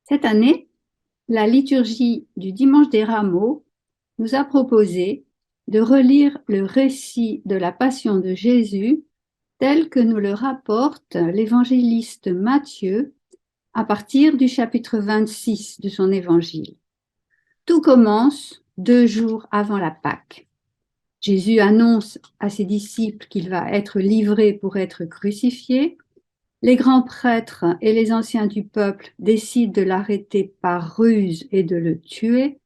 Cette année, la liturgie du Dimanche des Rameaux nous a proposé de relire le récit de la Passion de Jésus tel que nous le rapporte l'évangéliste Matthieu à partir du chapitre 26 de son évangile. Tout commence 2 jours avant la Pâque. Jésus annonce à ses disciples qu'il va être livré pour être crucifié. Les grands prêtres et les anciens du peuple décident de l'arrêter par ruse et de le tuer,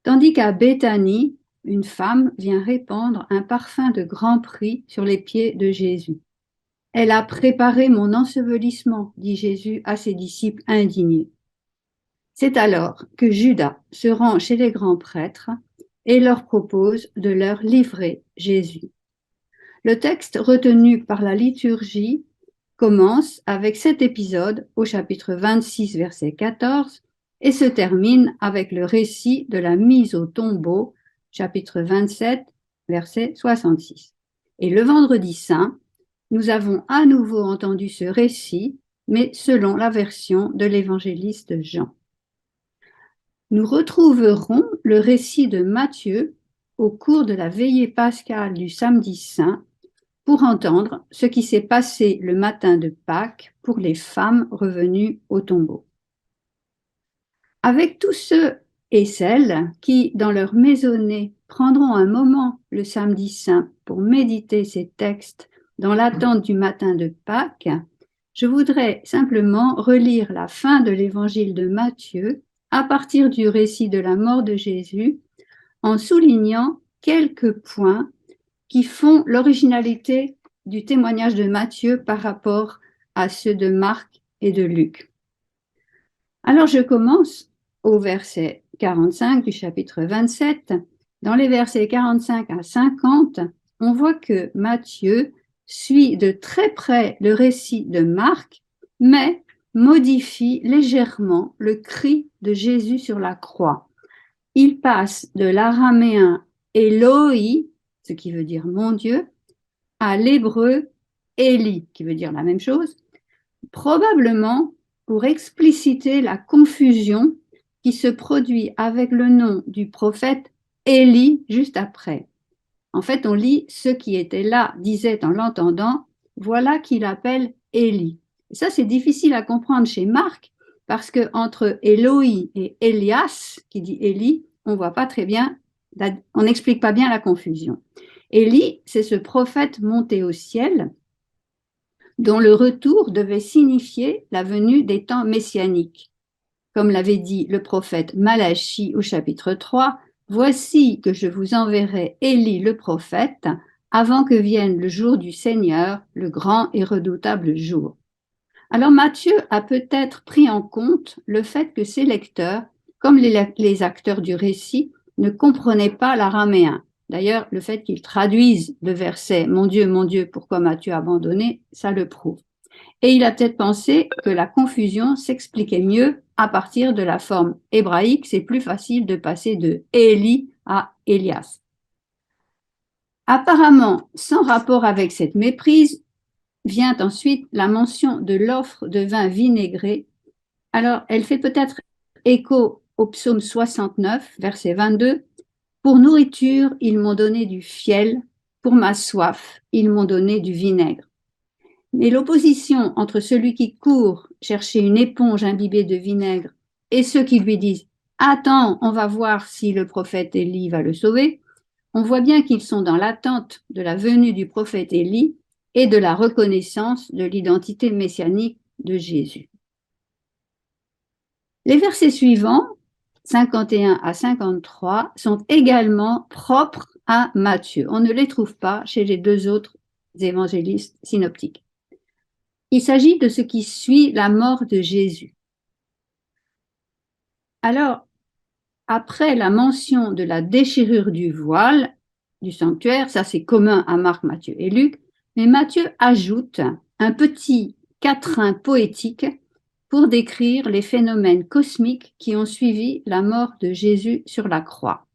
tandis qu'à Béthanie, une femme vient répandre un parfum de grand prix sur les pieds de Jésus. Elle a préparé mon ensevelissement, dit Jésus à ses disciples indignés. C'est alors que Judas se rend chez les grands prêtres et leur propose de leur livrer Jésus. Le texte retenu par la liturgie commence avec cet épisode au chapitre 26, verset 14, et se termine avec le récit de la mise au tombeau, chapitre 27, verset 66. Et le vendredi saint, nous avons à nouveau entendu ce récit, mais selon la version de l'évangéliste Jean. Nous retrouverons le récit de Matthieu au cours de la veillée pascale du samedi saint pour entendre ce qui s'est passé le matin de Pâques pour les femmes revenues au tombeau. Avec tous ceux et celles qui, dans leur maisonnée, prendront un moment le samedi saint pour méditer ces textes dans l'attente du matin de Pâques, je voudrais simplement relire la fin de l'évangile de Matthieu à partir du récit de la mort de Jésus, en soulignant quelques points qui font l'originalité du témoignage de Matthieu par rapport à ceux de Marc et de Luc. Alors je commence au verset 45 du chapitre 27. Dans les versets 45 à 50, on voit que Matthieu suit de très près le récit de Marc, mais modifie légèrement le cri de Jésus sur la croix. Il passe de l'araméen Eloi, ce qui veut dire mon Dieu, à l'hébreu Élie, qui veut dire la même chose, probablement pour expliciter la confusion qui se produit avec le nom du prophète Élie juste après. En fait, on lit « ceux qui étaient là disaient en l'entendant, voilà qu'il appelle Élie ». Ça, c'est difficile à comprendre chez Marc, parce que entre Eloi et Elias, qui dit Élie, on voit pas très bien, on n'explique pas bien la confusion. Élie, c'est ce prophète monté au ciel, dont le retour devait signifier la venue des temps messianiques. Comme l'avait dit le prophète Malachie au chapitre 3, « Voici que je vous enverrai Élie le prophète, avant que vienne le jour du Seigneur, le grand et redoutable jour. » Alors Matthieu a peut-être pris en compte le fait que ses lecteurs, comme les acteurs du récit, ne comprenaient pas l'araméen. D'ailleurs, le fait qu'ils traduisent le verset « Mon Dieu, pourquoi m'as-tu abandonné ?» ça le prouve. Et il a peut-être pensé que la confusion s'expliquait mieux à partir de la forme hébraïque. C'est plus facile de passer de Élie à Élias. Apparemment, sans rapport avec cette méprise, vient ensuite la mention de l'offre de vin vinaigré. Alors, elle fait peut-être écho au psaume 69, verset 22. « Pour nourriture, ils m'ont donné du fiel, pour ma soif, ils m'ont donné du vinaigre. » Mais l'opposition entre celui qui court chercher une éponge imbibée de vinaigre et ceux qui lui disent « Attends, on va voir si le prophète Élie va le sauver », on voit bien qu'ils sont dans l'attente de la venue du prophète Élie et de la reconnaissance de l'identité messianique de Jésus. Les versets suivants, 51 à 53, sont également propres à Matthieu. On ne les trouve pas chez les deux autres évangélistes synoptiques. Il s'agit de ce qui suit la mort de Jésus. Alors, après la mention de la déchirure du voile du sanctuaire, ça c'est commun à Marc, Matthieu et Luc, mais Matthieu ajoute un petit quatrain poétique pour décrire les phénomènes cosmiques qui ont suivi la mort de Jésus sur la croix.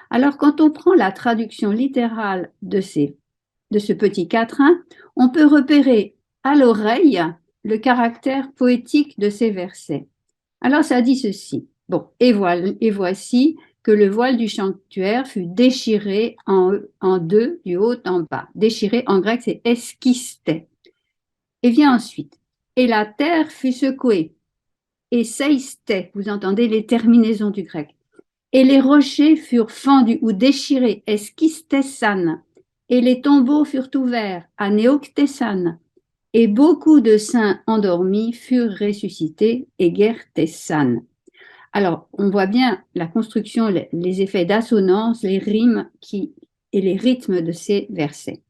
Alors, quand on prend la traduction littérale de ce petit quatrain, on peut repérer à l'oreille le caractère poétique de ces versets. Alors ça dit ceci. Bon, et voici que le voile du sanctuaire fut déchiré en deux, du haut en bas. Déchiré en grec, c'est esquisté. Et vient ensuite. Et la terre fut secouée. Et seisté, vous entendez les terminaisons du grec. Et les rochers furent fendus ou déchirés, esquistessan. Et les tombeaux furent ouverts, anéoctessan. Et beaucoup de saints endormis furent ressuscités, egertessan. Alors, on voit bien la construction, les effets d'assonance, les rimes et les rythmes de ces versets.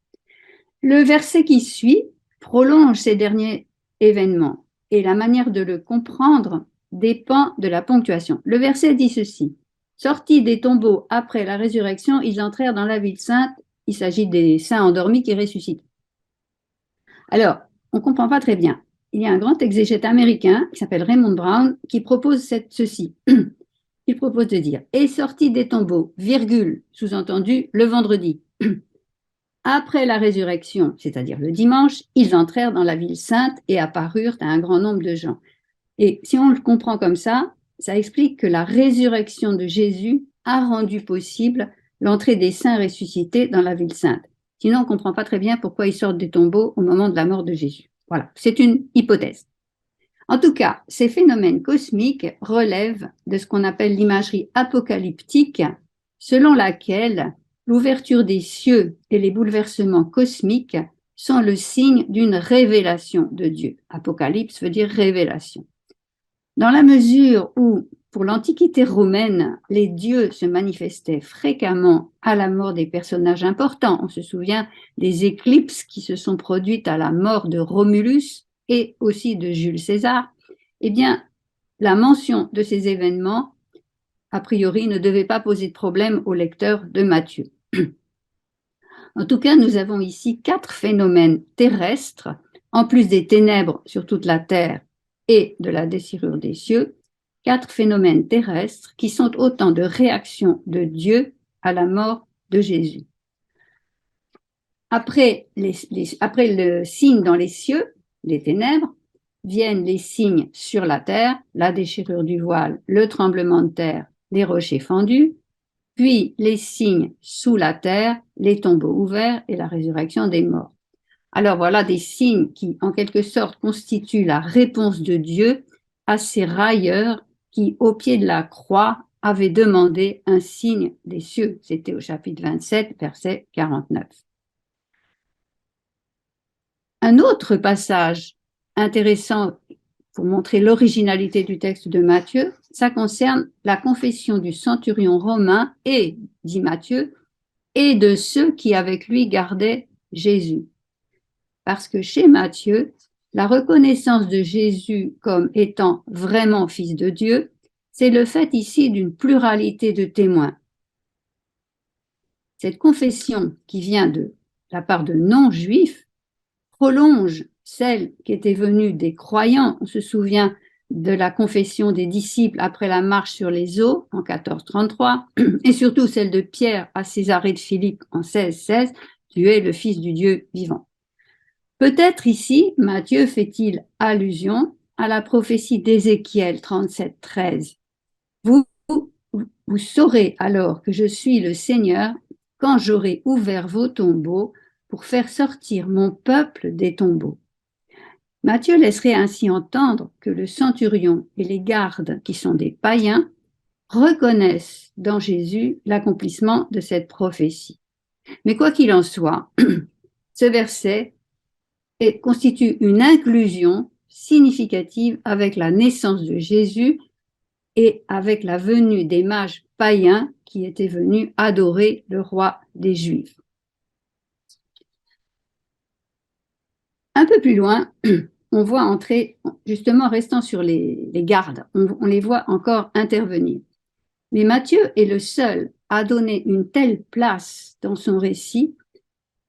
Le verset qui suit prolonge ces derniers événements et la manière de le comprendre dépend de la ponctuation. Le verset dit ceci. Sortis des tombeaux après la résurrection, ils entrèrent dans la ville sainte. Il s'agit des saints endormis qui ressuscitent. Alors, on ne comprend pas très bien. Il y a un grand exégète américain qui s'appelle Raymond Brown qui propose ceci. Il propose de dire « Et sortis des tombeaux, virgule, sous-entendu, le vendredi. Après la résurrection, c'est-à-dire le dimanche, ils entrèrent dans la ville sainte et apparurent à un grand nombre de gens. » Et si on le comprend comme ça explique que la résurrection de Jésus a rendu possible l'entrée des saints ressuscités dans la ville sainte. Sinon, on ne comprend pas très bien pourquoi ils sortent des tombeaux au moment de la mort de Jésus. Voilà, c'est une hypothèse. En tout cas, ces phénomènes cosmiques relèvent de ce qu'on appelle l'imagerie apocalyptique, selon laquelle l'ouverture des cieux et les bouleversements cosmiques sont le signe d'une révélation de Dieu. Apocalypse veut dire révélation. Dans la mesure où, pour l'Antiquité romaine, les dieux se manifestaient fréquemment à la mort des personnages importants, on se souvient des éclipses qui se sont produites à la mort de Romulus et aussi de Jules César, eh bien, la mention de ces événements, a priori, ne devait pas poser de problème au lecteur de Matthieu. En tout cas, nous avons ici 4 phénomènes terrestres, en plus des ténèbres sur toute la terre et de la déchirure des cieux, 4 phénomènes terrestres qui sont autant de réactions de Dieu à la mort de Jésus. Après le signe dans les cieux, les ténèbres, viennent les signes sur la terre, la déchirure du voile, le tremblement de terre, les rochers fendus, puis les signes sous la terre, les tombeaux ouverts et la résurrection des morts. Alors voilà des signes qui, en quelque sorte, constituent la réponse de Dieu à ces railleurs qui, au pied de la croix, avaient demandé un signe des cieux. C'était au chapitre 27, verset 49. Un autre passage intéressant pour montrer l'originalité du texte de Matthieu, ça concerne la confession du centurion romain et, dit Matthieu, et de ceux qui avec lui gardaient Jésus. Parce que chez Matthieu, la reconnaissance de Jésus comme étant vraiment fils de Dieu, c'est le fait ici d'une pluralité de témoins. Cette confession qui vient de la part de non-juifs prolonge celle qui était venue des croyants. On se souvient de la confession des disciples après la marche sur les eaux en 1433 et surtout celle de Pierre à Césarée de Philippe en 1616, tu es le Fils du Dieu vivant. Peut-être ici, Matthieu fait-il allusion à la prophétie d'Ézéchiel 37, 13. Vous saurez alors que je suis le Seigneur quand j'aurai ouvert vos tombeaux pour faire sortir mon peuple des tombeaux. Matthieu laisserait ainsi entendre que le centurion et les gardes, qui sont des païens, reconnaissent dans Jésus l'accomplissement de cette prophétie. Mais quoi qu'il en soit, ce verset constitue une inclusion significative avec la naissance de Jésus et avec la venue des mages païens qui étaient venus adorer le roi des Juifs. Un peu plus loin, on voit entrer, justement restant sur les gardes, on les voit encore intervenir. Mais Matthieu est le seul à donner une telle place dans son récit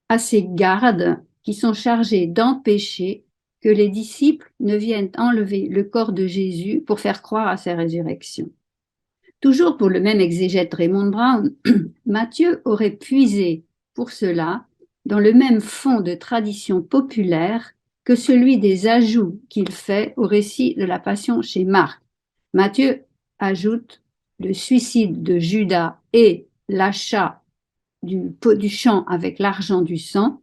à ces gardes qui sont chargés d'empêcher que les disciples ne viennent enlever le corps de Jésus pour faire croire à sa résurrection. Toujours pour le même exégète Raymond Brown, Matthieu aurait puisé pour cela dans le même fond de tradition populaire que celui des ajouts qu'il fait au récit de la Passion chez Marc. Matthieu ajoute le suicide de Judas et l'achat du champ avec l'argent du sang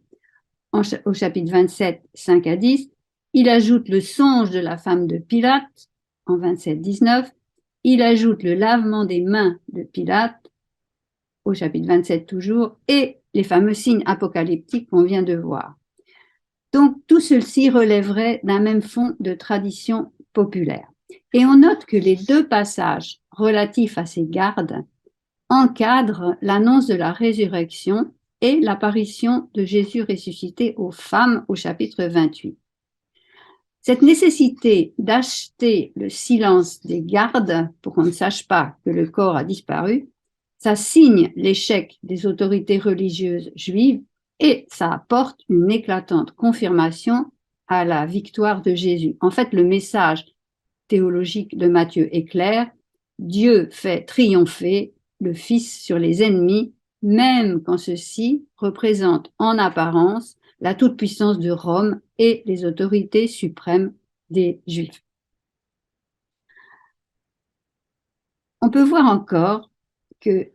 au chapitre 27, 5 à 10. Il ajoute le songe de la femme de Pilate en 27, 19. Il ajoute le lavement des mains de Pilate au chapitre 27 toujours, et les fameux signes apocalyptiques qu'on vient de voir. Donc, tout ceci relèverait d'un même fond de tradition populaire. Et on note que les deux passages relatifs à ces gardes encadrent l'annonce de la résurrection et l'apparition de Jésus ressuscité aux femmes au chapitre 28. Cette nécessité d'acheter le silence des gardes pour qu'on ne sache pas que le corps a disparu, ça signe l'échec des autorités religieuses juives et ça apporte une éclatante confirmation à la victoire de Jésus. En fait, le message théologique de Matthieu est clair. Dieu fait triompher le Fils sur les ennemis, même quand ceux-ci représentent en apparence la toute-puissance de Rome et les autorités suprêmes des Juifs. On peut voir encore que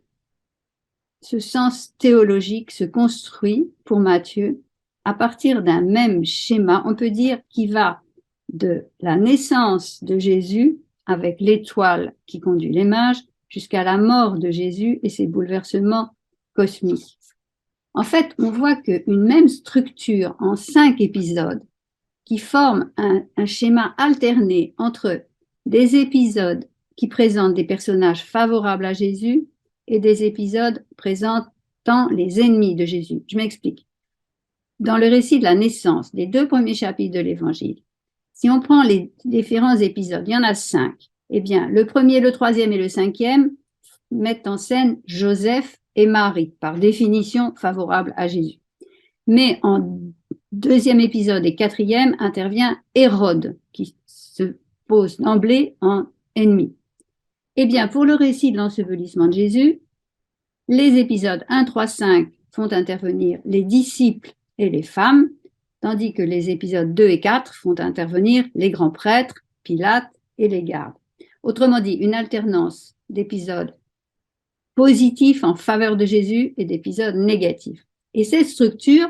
ce sens théologique se construit pour Matthieu à partir d'un même schéma, on peut dire, qui va de la naissance de Jésus avec l'étoile qui conduit les mages jusqu'à la mort de Jésus et ses bouleversements cosmiques. En fait, on voit qu'une même structure en 5 épisodes qui forment un schéma alterné entre des épisodes qui présentent des personnages favorables à Jésus et des épisodes présentant les ennemis de Jésus. Je m'explique. Dans le récit de la naissance, des 2 premiers chapitres de l'Évangile, si on prend les différents épisodes, il y en a 5, eh bien, le premier, le troisième et le 5e mettent en scène Joseph et Marie, par définition favorables à Jésus. Mais en 2e épisode et 4e intervient Hérode, qui se pose d'emblée en ennemi. Eh bien, pour le récit de l'ensevelissement de Jésus, les épisodes 1, 3, 5 font intervenir les disciples et les femmes, tandis que les épisodes 2 et 4 font intervenir les grands prêtres, Pilate et les gardes. Autrement dit, une alternance d'épisodes positifs en faveur de Jésus et d'épisodes négatifs. Et cette structure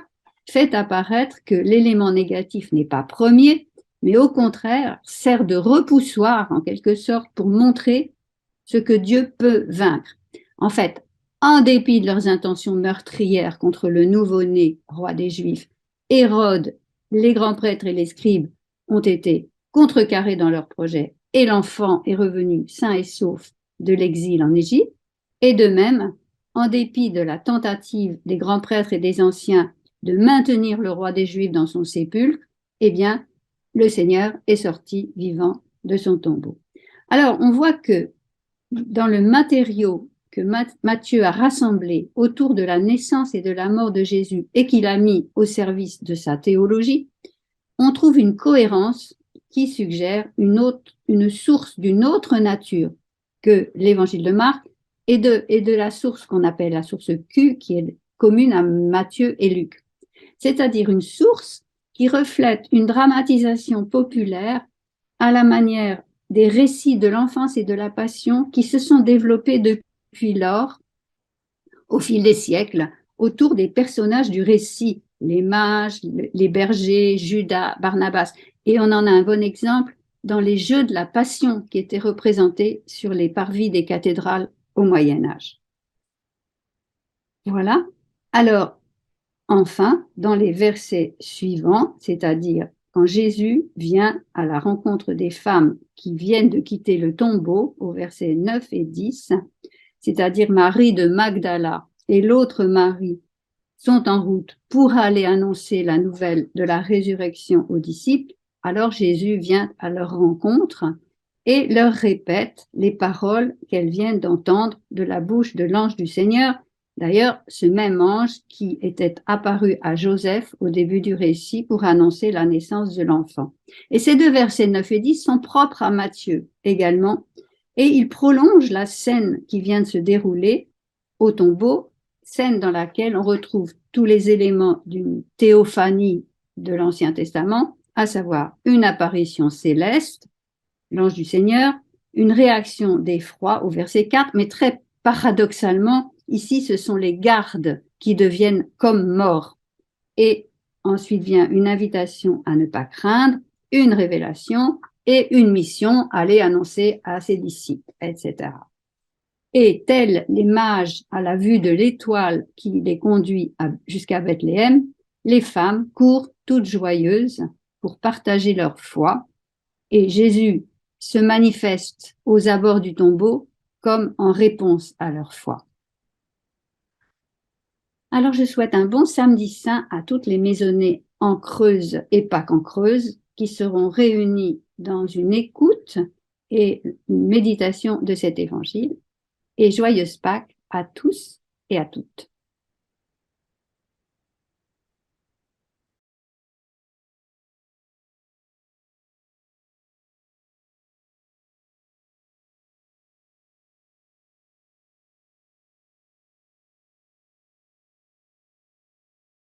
fait apparaître que l'élément négatif n'est pas premier, mais au contraire sert de repoussoir en quelque sorte pour montrer ce que Dieu peut vaincre. En fait, en dépit de leurs intentions meurtrières contre le nouveau-né roi des Juifs, Hérode, les grands prêtres et les scribes ont été contrecarrés dans leur projet et l'enfant est revenu sain et sauf de l'exil en Égypte. Et de même, en dépit de la tentative des grands prêtres et des anciens de maintenir le roi des Juifs dans son sépulcre, eh bien, le Seigneur est sorti vivant de son tombeau. Alors, on voit que dans le matériau que Matthieu a rassemblé autour de la naissance et de la mort de Jésus et qu'il a mis au service de sa théologie, on trouve une cohérence qui suggère une source d'une autre nature que l'évangile de Marc et de la source qu'on appelle la source Q, qui est commune à Matthieu et Luc. C'est-à-dire une source qui reflète une dramatisation populaire à la manière des récits de l'enfance et de la passion qui se sont développés depuis lors, au fil des siècles, autour des personnages du récit, les mages, les bergers, Judas, Barnabas. Et on en a un bon exemple dans les jeux de la Passion qui étaient représentés sur les parvis des cathédrales au Moyen-Âge. Voilà. Alors, enfin, dans les versets suivants, c'est-à-dire quand Jésus vient à la rencontre des femmes qui viennent de quitter le tombeau, au versets 9 et 10, c'est-à-dire Marie de Magdala et l'autre Marie, sont en route pour aller annoncer la nouvelle de la résurrection aux disciples, alors Jésus vient à leur rencontre et leur répète les paroles qu'elles viennent d'entendre de la bouche de l'ange du Seigneur. D'ailleurs, ce même ange qui était apparu à Joseph au début du récit pour annoncer la naissance de l'enfant. Et ces 2 versets 9 et 10 sont propres à Matthieu également, et ils prolongent la scène qui vient de se dérouler au tombeau, scène dans laquelle on retrouve tous les éléments d'une théophanie de l'Ancien Testament, à savoir une apparition céleste, l'ange du Seigneur, une réaction d'effroi au verset 4, mais très paradoxalement, ici, ce sont les gardes qui deviennent comme morts. Et ensuite vient une invitation à ne pas craindre, une révélation et une mission, aller annoncer à ses disciples, etc. Et tels les mages à la vue de l'étoile qui les conduit jusqu'à Bethléem, les femmes courent toutes joyeuses pour partager leur foi. Et Jésus se manifeste aux abords du tombeau comme en réponse à leur foi. Alors je souhaite un bon samedi saint à toutes les maisonnées en Creuse et pas qu'en Creuse qui seront réunies dans une écoute et une méditation de cet évangile. Et joyeuse Pâques à tous et à toutes.